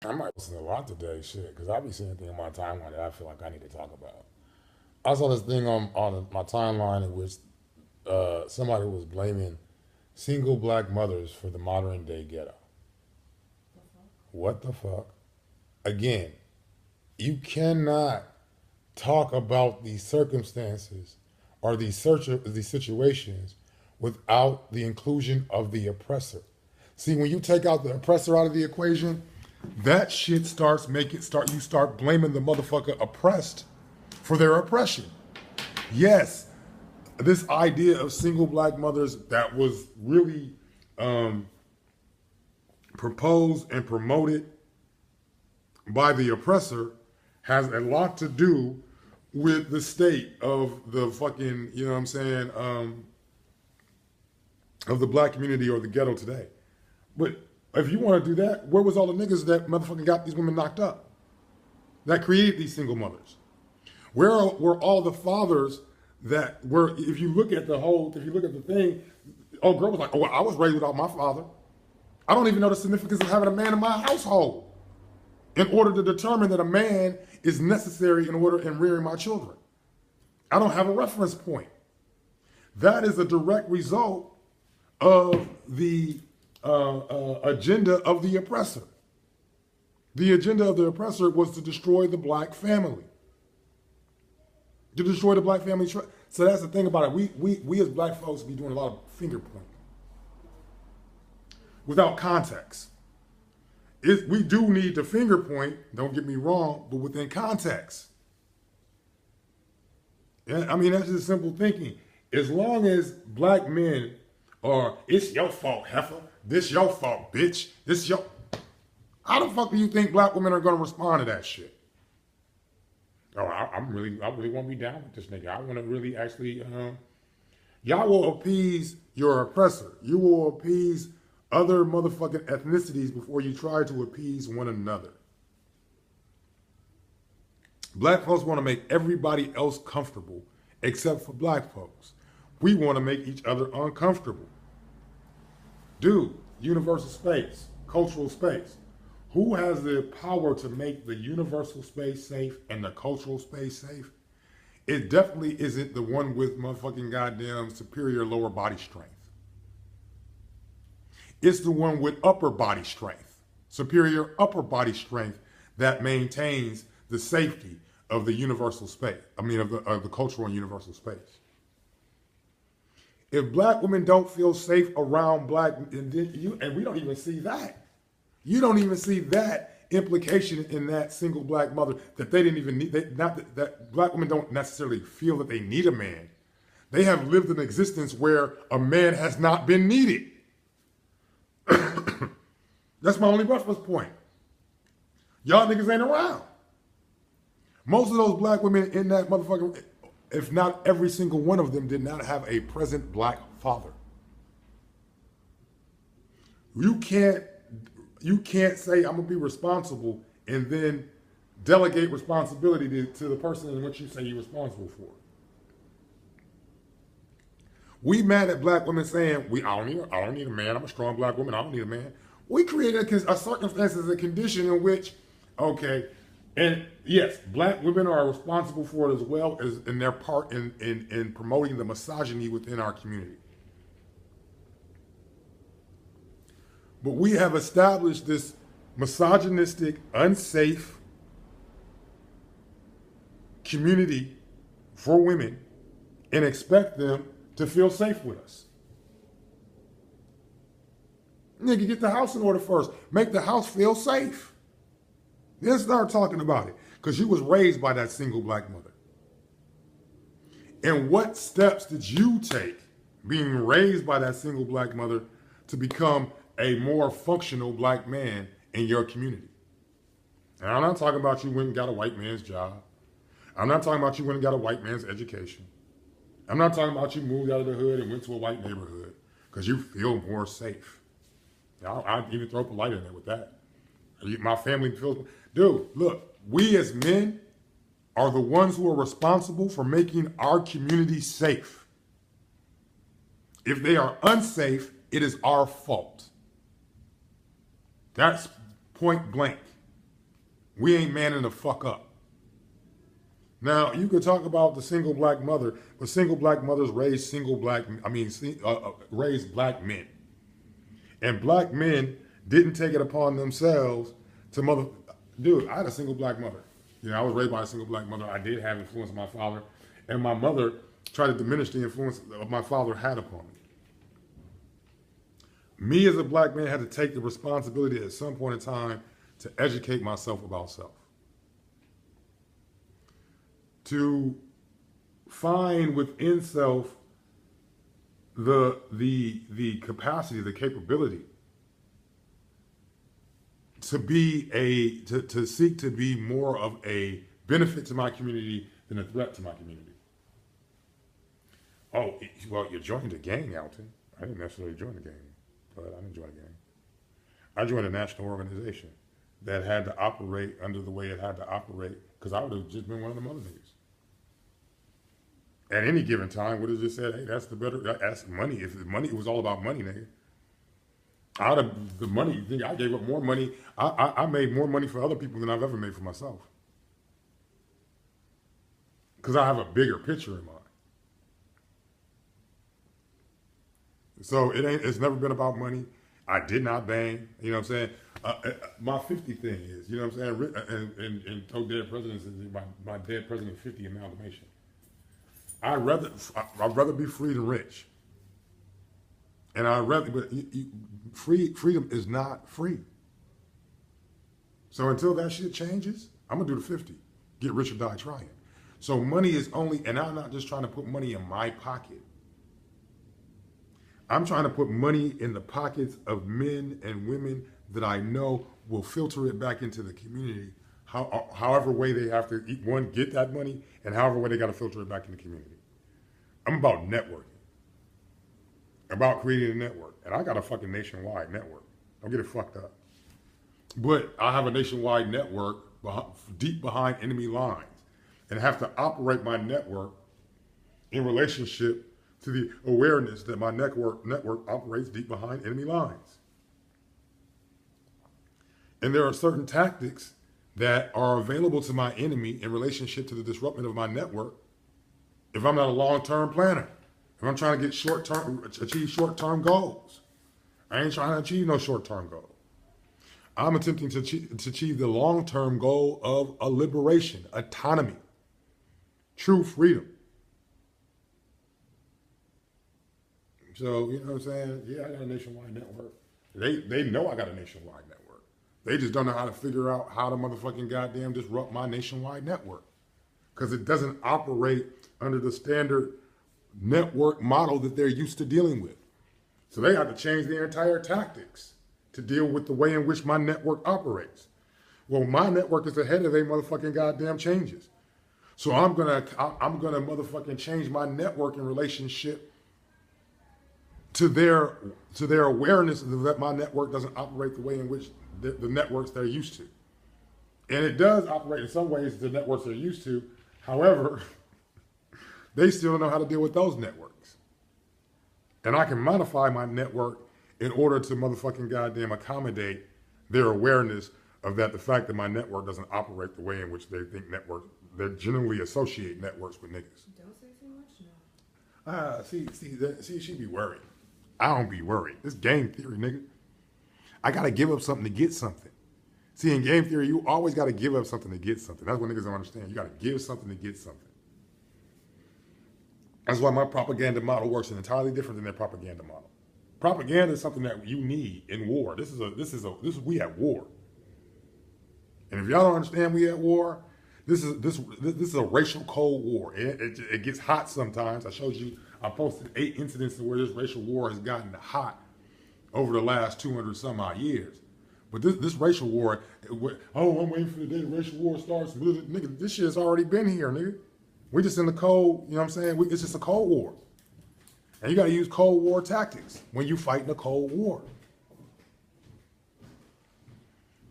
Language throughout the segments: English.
I might listen a lot today, shit, because I be seeing things on my timeline that I feel like I need to talk about. I saw this thing on my timeline in which somebody was blaming single black mothers for the modern day ghetto. What the fuck? Again, you cannot talk about these circumstances or these situations without the inclusion of the oppressor. See, when you take out the oppressor out of the equation, that shit you start blaming the motherfucker oppressed for their oppression. Yes, this idea of single black mothers that was really um, proposed and promoted by the oppressor has a lot to do with the state of the fucking, you know what I'm saying, of the black community or the ghetto today. But if you want to do that, where was all the niggas that motherfucking got these women knocked up? That created these single mothers? Where were all the fathers that were, if you look at the thing, old girl was like, oh, I was raised without my father. I don't even know the significance of having a man in my household in order to determine that a man is necessary in rearing my children. I don't have a reference point. That is a direct result of the agenda of the oppressor. The agenda of the oppressor was to destroy the black family. To destroy the black family. So that's the thing about it. We as black folks be doing a lot of finger pointing without context. We do need to finger point, don't get me wrong, but within context. Yeah, I mean, that's just simple thinking. As long as black men are, it's your fault, heifer. This your fault, bitch. This your... How the fuck do you think black women are going to respond to that shit? Oh, I really want to be down with this nigga. I want to really actually... y'all will appease your oppressor. You will appease other motherfucking ethnicities before you try to appease one another. Black folks want to make everybody else comfortable except for black folks. We want to make each other uncomfortable. Dude, universal space, cultural space. Who has the power to make the universal space safe and the cultural space safe? It definitely isn't the one with motherfucking goddamn superior lower body strength. It's the one with upper body strength, superior upper body strength that maintains the safety of the universal space. Of the cultural and universal space. If black women don't feel safe around black, and we don't even see that. You don't even see that implication in that single black mother that they didn't even need. That black women don't necessarily feel that they need a man. They have lived an existence where a man has not been needed. That's my only reference point. Y'all niggas ain't around. Most of those black women in that motherfucker, if not every single one of them, did not have a present black father. You can't say I'm gonna be responsible and then delegate responsibility to the person in which you say you're responsible for. We mad at black women saying I don't need a man. I'm a strong black woman. I don't need a man. We created a circumstances, a condition in which, okay, and yes, black women are responsible for it as well as in their part in promoting the misogyny within our community. But we have established this misogynistic, unsafe community for women and expect them to feel safe with us. Nigga, get the house in order first. Make the house feel safe. Then start talking about it. Because you was raised by that single black mother. And what steps did you take, being raised by that single black mother, to become a more functional black man in your community? And I'm not talking about you went and got a white man's job. I'm not talking about you went and got a white man's education. I'm not talking about you moved out of the hood and went to a white neighborhood because you feel more safe. I'd even throw polite in there with that. My family feels... Dude, look, we as men are the ones who are responsible for making our community safe. If they are unsafe, it is our fault. That's point blank. We ain't manning the fuck up. Now, you could talk about the single black mother, but single black mothers raise raise black men. And black men didn't take it upon themselves to mother. Dude, I had a single black mother. You know, I was raised by a single black mother. I did have influence on my father. And my mother tried to diminish the influence that my father had upon me. Me as a black man had to take the responsibility at some point in time to educate myself about self. To find within self the capacity, the capability to seek to be more of a benefit to my community than a threat to my community. Oh, well, you joined a gang, Alton. I didn't necessarily join a gang, but I didn't join a gang. I joined a national organization that had to operate under the way it had to operate, because I would have just been one of them other niggas. At any given time, would have just said, hey, that's money. If the money, it was all about money, nigga. Out of the money, you think I gave up more money? I made more money for other people than I've ever made for myself. Because I have a bigger picture in mind. So it's never been about money. I did not bang. You know what I'm saying? My 50 thing is, you know what I'm saying? And told dead presidents is my dead president 50 amalgamation. I'd rather be free than rich. And freedom is not free. So until that shit changes, I'm gonna do the 50. Get rich or die trying. So money is only, and I'm not just trying to put money in my pocket. I'm trying to put money in the pockets of men and women that I know will filter it back into the community, however way they have to, one, get that money, and however way they got to filter it back in the community. I'm about networking, about creating a network. And I got a fucking nationwide network. Don't get it fucked up. But I have a nationwide network deep behind enemy lines and have to operate my network in relationship to the awareness that my network operates deep behind enemy lines. And there are certain tactics that are available to my enemy in relationship to the disruption of my network if I'm not a long-term planner. If I'm trying to achieve short-term goals. I ain't trying to achieve no short-term goal. I'm attempting to achieve the long-term goal of a liberation, autonomy, true freedom. So, you know what I'm saying? Yeah, I got a nationwide network. They know I got a nationwide network. They just don't know how to figure out how to motherfucking goddamn disrupt my nationwide network. Because it doesn't operate under the standard network model that they're used to dealing with. So they have to change their entire tactics to deal with the way in which my network operates. Well, my network is ahead of their motherfucking goddamn changes. So I'm gonna motherfucking change my network in relationship to their awareness that my network doesn't operate the way in which the networks they're used to. And it does operate in some ways the networks they're used to. However, they still don't know how to deal with those networks. And I can modify my network in order to motherfucking goddamn accommodate their awareness of that, the fact that my network doesn't operate the way in which they think networks, they generally associate networks with niggas. Don't say too much, no. See, she be worried. I don't be worried. It's game theory, nigga. I gotta give up something to get something. See, in game theory, you always gotta give up something to get something. That's what niggas don't understand. You gotta give something to get something. That's why my propaganda model works entirely different than their propaganda model. Propaganda is something that you need in war. We at war. And if y'all don't understand we at war, this is a racial cold war. It gets hot sometimes. I posted 8 incidents where this racial war has gotten hot over the last 200 some odd years. But this racial war, I'm waiting for the day the racial war starts. Nigga, this shit has already been here, nigga. We just in the cold, you know what I'm saying? It's just a cold war. And you got to use Cold War tactics when you fight in a Cold War.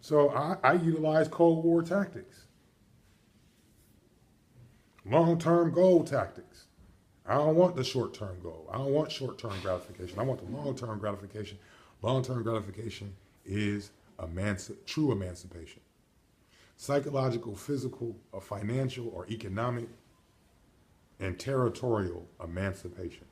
So I utilize Cold War tactics. Long-term goal tactics. I don't want the short-term goal. I don't want short-term gratification. I want the long-term gratification. Long-term gratification is true emancipation. psychological, physical, or financial, or economic, and territorial emancipation.